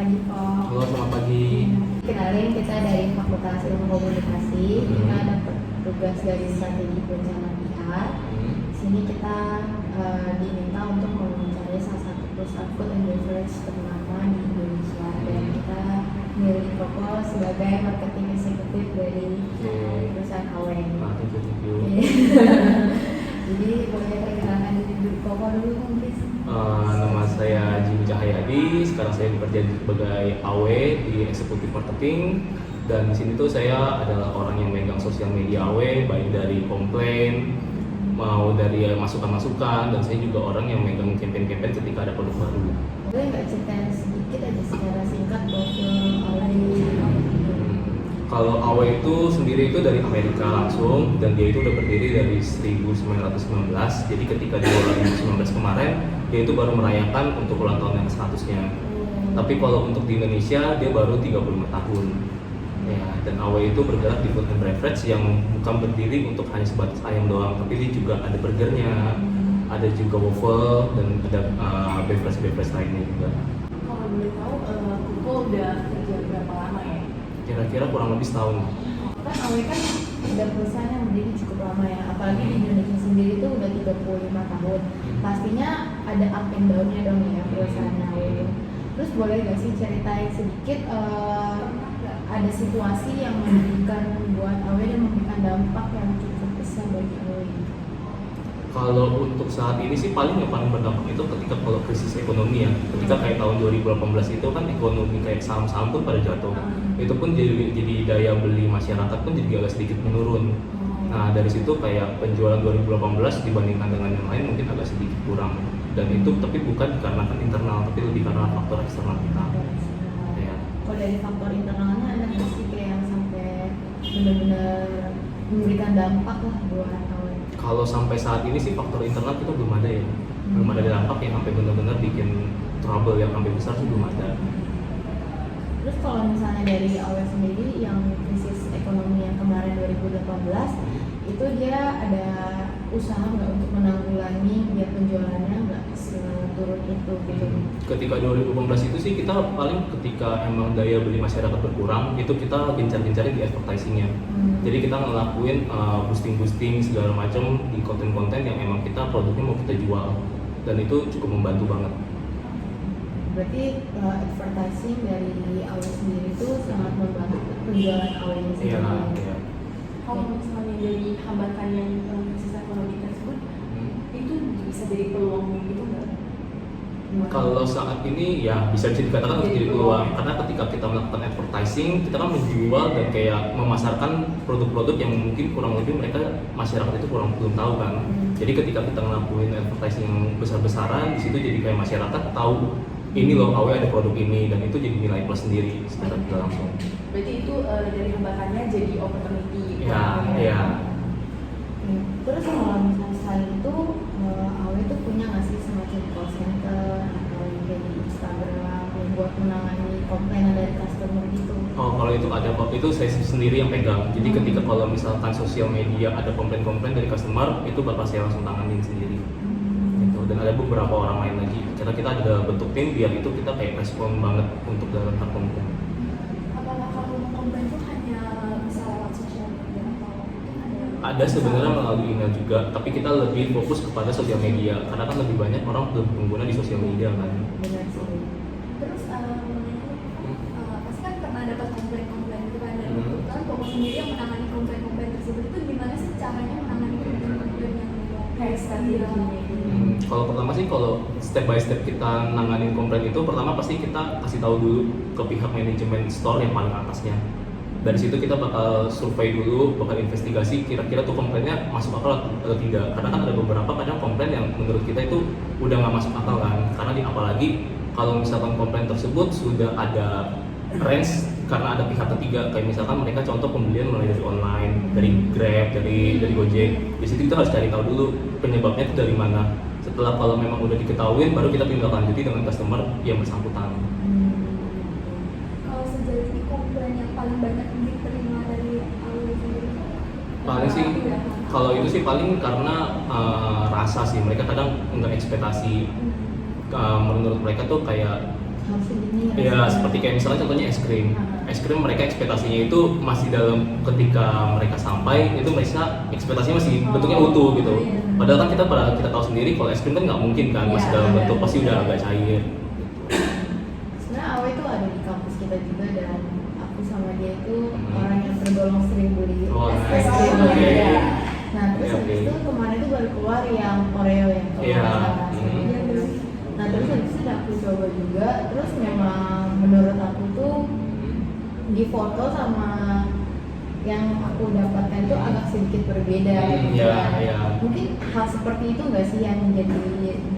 pagi Pak. Halo, selamat pagi. Kenalin, kita dari Fakultas Ilmu Komunikasi. Kita dapat tugas dari strategi perencanaan PR. Di sini kita diminta untuk mencari salah satu perusahaan food and beverage ternama di Indonesia, dan kita memilih Koko sebagai marketing eksekutif dari perusahaan KW. Thank you. Jadi boleh perkenalkan diri Koko dulu mungkin. Nama saya Jimmy Cahyadi. Sekarang saya bekerja sebagai AW di eksekutif marketing. Dan di sini tuh saya adalah orang yang megang sosial media AW, baik dari komplain mau dari masukan-masukan, dan saya juga orang yang megang campaign-campaign ketika ada produk baru. Boleh nggak ceritain sedikit aja secara singkat profil AW? Kalau AW itu sendiri itu dari Amerika langsung, dan dia itu udah berdiri dari 1919. Jadi ketika di 2019 kemarin, dia itu baru merayakan untuk ulang tahun yang ke-100-nya. Tapi kalau untuk di Indonesia, dia baru 35 tahun. Ya, dan AW itu bergerak di food and beverage yang bukan berdiri untuk hanya sebatas ayam doang, tapi dia juga ada burgernya, ada juga waffle, dan ada beverage lainnya juga. Kalau boleh tahu, Koko udah kerja berapa lama ya? Kira-kira kurang lebih setahun. Kan AW kan udah perusahaan yang berdiri cukup lama ya, apalagi di Indonesia sendiri tuh udah 35 tahun. Pastinya ada up and down-nya dong ya perusahaan AW. Terus boleh gak sih ceritain sedikit ada situasi yang memberikan buat AW dan memberikan dampak yang cukup besar bagi AW? Kalau untuk saat ini sih paling yang paling berdampak itu ketika kalau krisis ekonomi ya. Ketika kayak tahun 2018 itu kan ekonomi kayak saham-saham pun pada jatuh. Itu pun jadi daya beli masyarakat pun jadi agak sedikit menurun. Nah dari situ kayak penjualan 2018 dibandingkan dengan yang lain mungkin agak sedikit kurang. Dan itu tapi bukan dikarenakan internal, tapi lebih karena faktor eksternal kita. Ya. Kalau dari faktor internalnya ada nggak sih kayak yang sampai benar-benar memberikan dampak lah buat AW? Kalau sampai saat ini sih faktor internal kita belum ada ya. Belum ada dampak yang sampai benar-benar bikin trouble yang sampai besar sih belum ada. Terus kalau misalnya dari AW sendiri yang krisis ekonomi yang kemarin 2018 itu dia ada usaha nggak untuk menanggulangi biar penjualannya nggak seturun itu gitu? Ketika 2018 itu sih kita paling ketika emang daya beli masyarakat berkurang itu kita gencar-gencarin di advertisingnya. Jadi kita ngelakuin boosting segala macam di konten-konten yang emang kita produknya mau kita jual, dan itu cukup membantu banget. Berarti advertising dari AW sendiri itu sangat membantu penjualan AW ini sendiri. Iya. Kalau misalnya dari hambatan yang krisis ekonomi tersebut, itu bisa jadi peluang gitu nggak? Kalau saat ini ya bisa dikatakan untuk jadi peluang, karena ketika kita melakukan advertising kita kan menjual dan kayak memasarkan produk-produk yang mungkin kurang lebih mereka masyarakat itu belum tahu kan. Jadi ketika kita ngelakuin advertising yang besar-besaran di situ jadi kayak masyarakat tahu ini loh AW ada produk ini, dan itu jadi nilai plus sendiri secara tidak langsung. Berarti itu dari hambatannya jadi opportunity. Iya. Terus kalau misalnya selain itu AW itu punya nggak sih semacam call center atau kayak di Instagram yang buat menangani komplainan dari customer gitu? Oh, kalau itu ada kok, itu saya sendiri yang pegang. Jadi ketika kalau misalkan sosial media ada komplain-komplain dari customer, itu bakal saya langsung tanganin sendiri. Gitu. Dan ada beberapa orang lain lagi. Karena kita ada bentuk tim biar itu kita kayak respon banget untuk dalam hal komplain. Apakah kalau komplain itu hanya bisa lewat sosial media atau Ada sebenarnya melalui email juga, tapi kita lebih fokus kepada sosial media karena kan lebih banyak orang pengguna di sosial media kan. Benar sih. Terus pasti kan pernah dapat komplain-komplain gitu kan, dan kan Koko sendiri yang menangani komplain-komplain tersebut itu gimana sih caranya menangani komplain-komplain yang kayak strateginya gitu? Kalau pertama sih kalau step by step kita nanganin komplain itu, pertama pasti kita kasih tahu dulu ke pihak manajemen store yang paling atasnya. Dari situ kita bakal survei dulu, bakal investigasi kira-kira tuh komplainnya masuk akal atau tidak. Karena kan ada beberapa kadang komplain yang menurut kita itu udah nggak masuk akal kan. Karena apalagi kalau misalkan komplain tersebut sudah ada range karena ada pihak ketiga, kayak misalkan mereka contoh pembelian mulai dari online, dari Grab, dari Gojek. Di situ kita harus cari tahu dulu penyebabnya itu dari mana. Setelah kalau memang udah diketahui, baru kita tindak lanjuti dengan customer yang bersangkutan. Kalau sejauh ini komplain yang paling banyak diterima dari AW sendiri? Paling sih, kalau itu sih paling karena rasa sih, mereka kadang nggak ekspektasi. Menurut mereka tuh kayak harusnya gini. Ya rasanya. seperti kayak misalnya contohnya es krim. Es krim mereka ekspektasinya itu masih dalam ketika mereka sampai itu mereka ekspektasinya masih bentuknya utuh gitu. Iya. Padahal kan kita tahu sendiri kalau es krim kan nggak mungkin kan masih Iya, dalam iya. bentuk pasti udah agak cair. Sebenarnya Awe itu ada di kampus kita juga dan aku sama dia itu Hmm. orang yang tergolong sering beli Oh, es nice. krim. Oke. Ya. Nah terus Oke, habis oke. itu kemarin itu baru keluar yang Oreo ya kalau Iya. nggak salah. Hmm. Iya, terus Nah terus habis itu udah aku coba juga, terus memang menurut aku tuh di foto sama yang aku dapatkan itu agak sedikit berbeda gitu Iya, kan. iya. Mungkin hal seperti itu nggak sih yang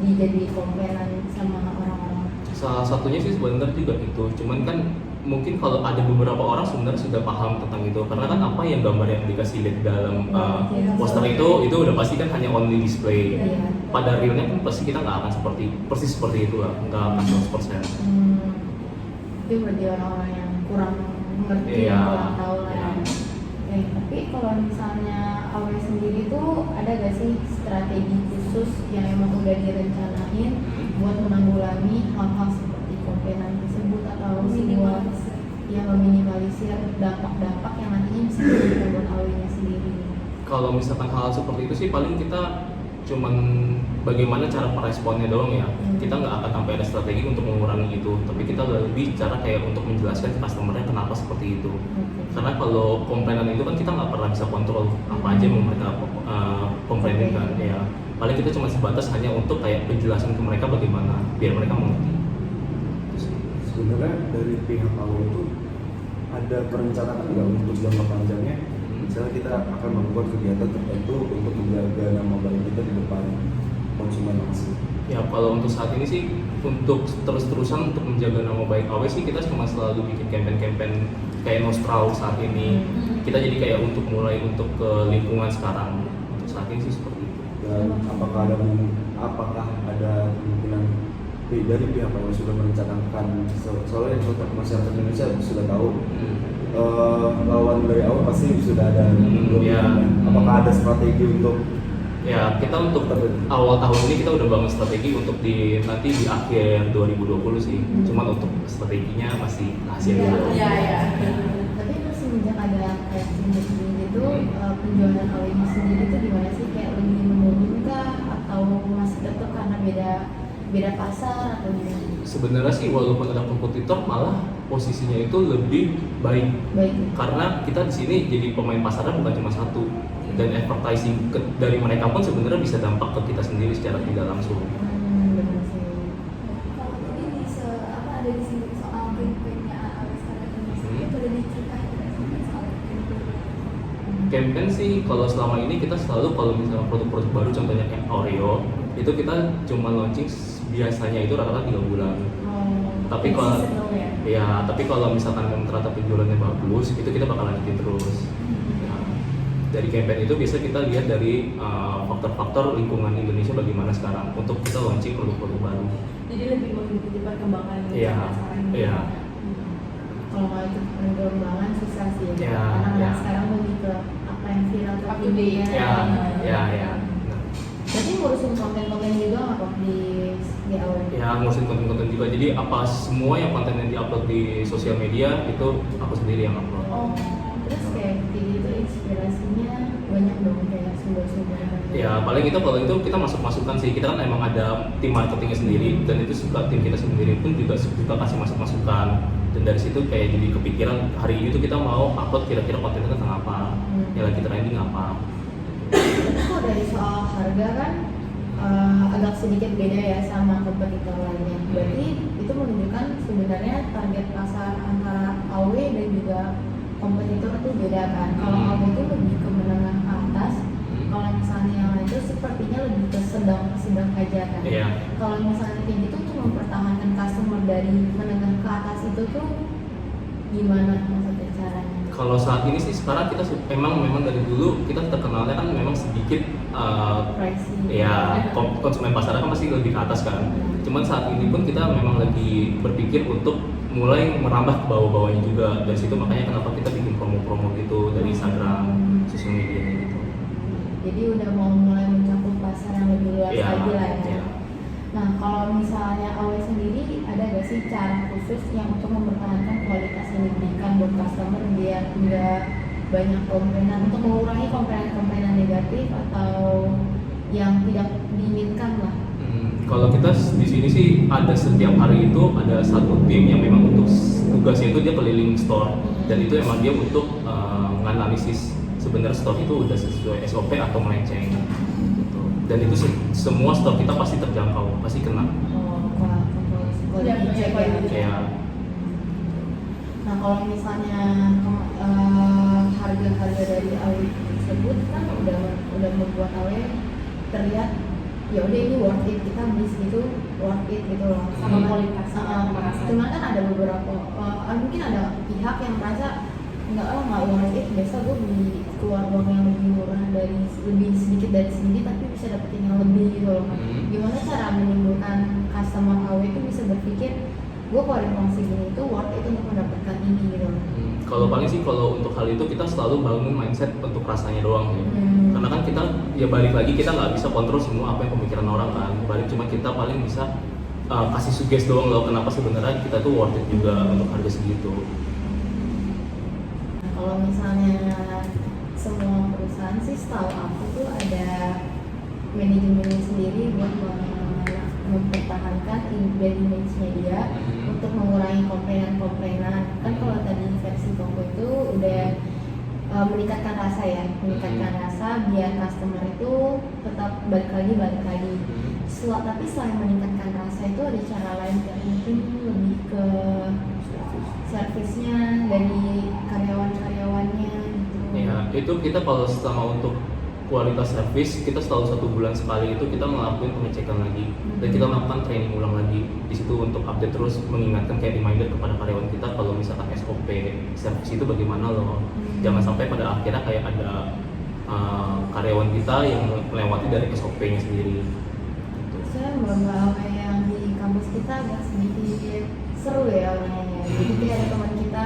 dijadi komplainan sama orang-orang? Salah satunya sih sebenarnya juga itu, cuman kan mungkin kalau ada beberapa orang sebenarnya sudah paham tentang itu karena kan apa yang gambar yang dikasih lihat dalam poster itu udah pasti kan hanya only display. Iya. Pada realnya kan pasti kita nggak akan persis seperti itu lah, nggak akan 100%. Itu berarti orang-orang yang kurang mengerti, Iya. yang kurang tahu lah. Iya. Ya. Tapi kalau misalnya Awe sendiri tuh ada gak sih strategi khusus yang emang udah direncanain buat menanggulangi hal-hal seperti komplainan tersebut atau sebuah minimalis. yang meminimalisir dampak-dampak yang nantinya bisa diberikan buat Awe-nya sendiri? Kalau misalkan hal seperti itu sih paling kita cuman bagaimana cara meresponnya doang ya. Kita nggak akan sampai ada strategi untuk mengurangi itu, tapi kita lebih cara kayak untuk menjelaskan ke customer-nya kenapa seperti itu. Karena kalau komplainan itu kan kita nggak pernah bisa kontrol apa aja yang mereka komplainin kan ya. Paling kita cuma sebatas hanya untuk kayak penjelasan ke mereka bagaimana biar mereka mengerti. Sebenarnya dari pihak awal itu ada perencanaan nggak untuk jangka panjangnya? Misalnya kita akan melakukan kegiatan tertentu untuk menjaga nama baik kita di depan konsumen langsung. Ya kalau untuk saat ini sih untuk terus-terusan untuk menjaga nama baik AW sih kita cuma selalu bikin campaign-campaign kayak Nostrau saat ini. Kita jadi kayak untuk mulai untuk ke lingkungan sekarang. Untuk saat ini sih seperti itu. Dan apakah ada kemungkinan dari pihak awal sudah merencanakan soalnya masyarakat Indonesia sudah tahu lawan dari awal pasti sudah ada Iya. Apakah ada strategi untuk Ya kita untuk awal tahun ini kita udah bangun strategi untuk nanti di akhir 2020 sih. Cuman untuk strateginya masih rahasia dulu. Iya, iya. Tapi terus semenjak ada kayak sini gitu, penjualan Awe-nya sendiri itu gimana sih? Kayak lebih menurun kah atau masih tetap karena beda pasar atau gimana? Sebenarnya sih walaupun ada kompetitor malah posisinya itu lebih baik Baik. karena kita di sini jadi pemain pasarnya bukan cuma satu dan advertising dari mereka pun sebenarnya bisa dampak ke kita sendiri secara tidak langsung. Benar sih. Kalau tadi ada di sini soal campaign-nya Awe sekarang ini, itu ada diceritain nggak sih soal campaign? Campaign sih kalau selama ini kita selalu kalau misalnya produk-produk baru contohnya kayak Oreo itu kita cuma launching biasanya itu rata-rata 3 bulan. Tapi kalau tapi kalau misalkan ternyata penjualannya bagus itu kita bakal lanjutin terus. Nah, dari campaign itu biasa kita lihat dari faktor-faktor lingkungan Indonesia bagaimana sekarang untuk kita launching produk-produk baru. Jadi lebih mengikuti perkembangan Iya, sekarang. iya. Kalau nggak itu perkembangan susah sih ya. Iya, Karena iya. sekarang lebih ke apa yang viral Up to date. Ya. Jadi ngurusin konten-konten juga nggak kok di Awe? Ya ngurusin konten-konten juga. Jadi apa semua yang konten yang diupload di sosial media itu aku sendiri yang upload. Oh, terus kayak gitu inspirasinya banyak dong kayak sumber-sumber. Ya paling itu kalau itu kita masuk-masukkan sih. Kita kan emang ada tim marketingnya sendiri dan itu suka tim kita sendiri pun juga suka kasih masuk-masukan. Dan dari situ kayak jadi kepikiran hari ini tuh kita mau upload kira-kira kontennya tentang apa, yang lagi trending apa. Tapi kalau dari soal harga kan agak sedikit beda ya sama kompetitor lainnya. Berarti itu menunjukkan sebenarnya target pasar antara Awe dan juga kompetitor itu beda kan. Kalau Awe itu lebih ke menengah ke atas, kalau misalnya yang lain itu sepertinya lebih ke sedang aja kan. Iya. Kalau misalnya kayak gitu untuk mempertahankan customer dari menengah ke atas itu tuh gimana maksudnya caranya? Kalau saat ini sih sekarang kita memang dari dulu kita terkenalnya kan memang sedikit Pricing. ya konsumen pasarnya kan pasti lebih ke atas kan. Cuman saat ini pun kita memang lagi berpikir untuk mulai merambah ke bawah-bawahnya juga. Dari situ makanya kenapa kita bikin promo-promo gitu dari Instagram, sosial media gitu. Jadi udah mau mulai mencakup pasar yang lebih luas Iya, lagi lah ya. iya. Nah kalau misalnya Awe sendiri ada gak sih cara khusus yang untuk mempertahankan kualitas yang diberikan buat customer biar nggak banyak komplainan, untuk mengurangi komplainan negatif atau yang tidak diinginkan lah. Kalau kita di sini sih ada setiap hari itu ada satu tim yang memang untuk tugasnya itu dia keliling store, dan itu emang dia untuk menganalisis sebenarnya store itu udah sesuai SOP atau melenceng gitu. Dan itu semua store kita pasti terjangkau, pasti kena. Quality check ya. Ya. Nah kalau misalnya harga-harga dari AW tersebut kan udah membuat AW terlihat ya udah ini worth it, kita beli segitu worth it gitu loh, sama kualitas merasa. Cuman kan ada beberapa mungkin ada pihak yang merasa nggak worth it, biasa gue beli keluar uang yang lebih murah dari lebih sedikit dari sini tapi bisa dapetin yang lebih gitu loh. Gimana cara menimbulkan customer AW itu bisa berpikir gue keluarin uang segini itu worth it untuk mendapatkan ini gitu loh. Kalau paling sih kalau untuk hal itu kita selalu bangun mindset untuk rasanya doang ya. Karena kan kita ya balik lagi kita nggak bisa kontrol semua apa yang pemikiran orang kan. Balik cuma kita paling bisa kasih suggest doang loh kenapa sebenarnya kita tuh worth it juga untuk harga segitu. Nah, kalau misalnya semua perusahaan sih setahu aku tuh ada manajemennya sendiri buat mempertahankan image-nya dia untuk mengurangi komplainan. Kan kalau tadi versi Toko itu udah meningkatkan rasa ya, meningkatkan rasa biar customer itu tetap balik lagi. Tapi selain meningkatkan rasa itu ada cara lain yang mungkin lebih ke servisnya dari karyawannya gitu. Ya itu kita kalau selama untuk kualitas servis kita selalu 1 bulan sekali itu kita ngelakuin pengecekan lagi dan kita melakukan training ulang lagi di situ untuk update terus, mengingatkan kayak reminder kepada karyawan kita kalau misalkan SOP servis itu bagaimana loh. Jangan sampai pada akhirnya kayak ada karyawan kita yang melewati dari SOP-nya sendiri. Saya mbak yang di kampus kita agak sedikit seru ya orangnya. Jadi kayak ada teman kita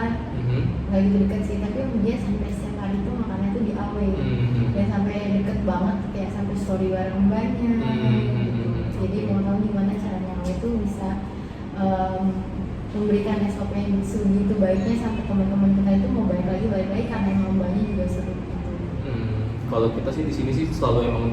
nggak gitu deket sih, tapi dia sampai setiap hari itu makannya tuh di AW dan sampai deket banget, kayak sampai story bareng banyak gitu. Jadi mau tahu gimana caranya AW itu bisa memberikan SOP yang segitu baiknya sampai teman-teman kita itu mau balik lagi karena emang mbaknya juga seru gitu. Kalau kita sih di sini sih selalu emang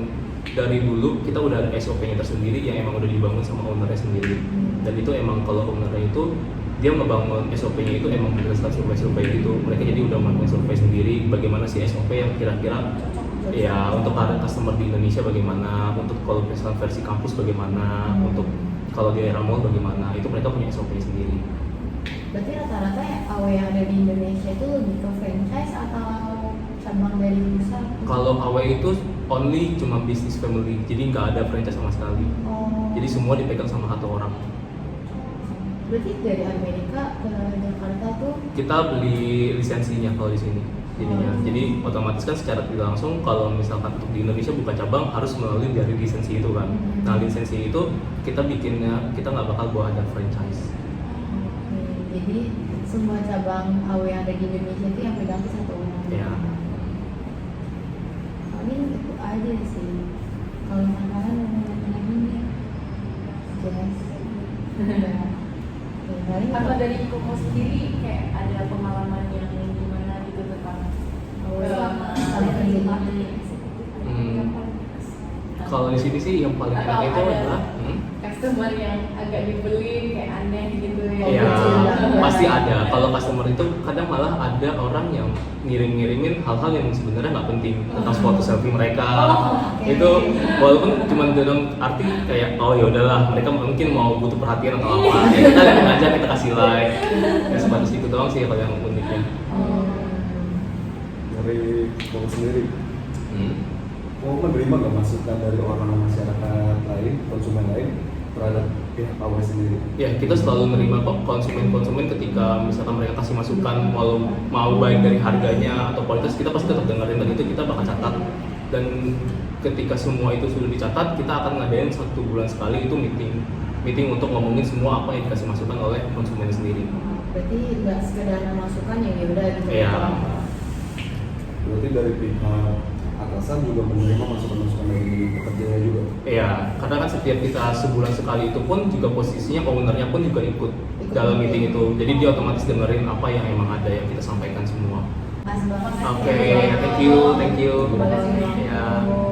dari dulu kita udah ada SOP-nya tersendiri yang emang udah dibangun sama ownernya sendiri. Dan itu emang kalau ownernya itu dia ngebangun SOP-nya itu emang berdasarkan survei gitu. Mereka jadi udah melakukan survei sendiri bagaimana sih SOP yang kira-kira ya untuk customer di Indonesia bagaimana, untuk kalau misalkan versi kampus bagaimana, untuk kalau di era mall bagaimana, itu mereka punya SOP-nya sendiri. Berarti rata-rata ya AW yang ada di Indonesia itu lebih ke franchise atau cabang dari pusat? Kalau AW itu only cuma bisnis family, jadi nggak ada franchise sama sekali. Jadi semua dipegang sama satu orang. Berarti dari Amerika ke Jakarta tuh Kita beli lisensinya kalau di sini jadinya. Jadi otomatis kan secara tidak langsung kalau misalkan untuk di Indonesia buka cabang harus melalui dari lisensi itu kan. Nah lisensi itu kita bikinnya, kita nggak bakal buat ada franchise. jadi semua cabang AW yang ada di Indonesia itu yang pegang tuh satu orang. Ya. Paling itu aja sih. Kalau makanan lagi nih jelas. Atau dari Koko sendiri kayak ada pengalaman yang gimana gitu tentang selama menerima dari eksekutif yang paling berkesan? Kalau di sini sih yang paling Atau enak itu ada adalah customer yang agak nyebelin kayak aneh gitu ya. ya pasti ada. Kalau customer itu kadang malah ada orang yang ngirimin hal-hal yang sebenarnya nggak penting tentang foto selfie mereka. Itu walaupun cuma dalam arti kayak oh ya udahlah mereka mungkin mau butuh perhatian atau apa, ya kita lihat aja, kita kasih like. Ya sebatas itu doang sih kalau yang uniknya. Dari kamu sendiri, mau menerima nggak masukan dari orang masyarakat lain, konsumen lain terhadap pihak AW sendiri? Ya kita selalu menerima kok konsumen ketika misalkan mereka kasih masukan mau baik dari harganya atau kualitas, kita pasti tetap dengerin dan itu kita bakal catat. Dan ketika semua itu sudah dicatat, kita akan ngadain 1 bulan sekali itu meeting untuk ngomongin semua apa yang dikasih masukan oleh konsumen sendiri. Berarti nggak sekedar masukan ya udah gitu. Iya. Berarti dari pihak atasan juga menerima masukan-masukan dari pekerjanya juga. Iya, karena kan setiap kita sebulan sekali itu pun juga posisinya ownernya pun juga ikut dalam meeting itu. Jadi dia otomatis dengerin apa yang emang ada yang kita sampaikan semua. Mas banget. Oke, thank you. Terima kasih. Ya.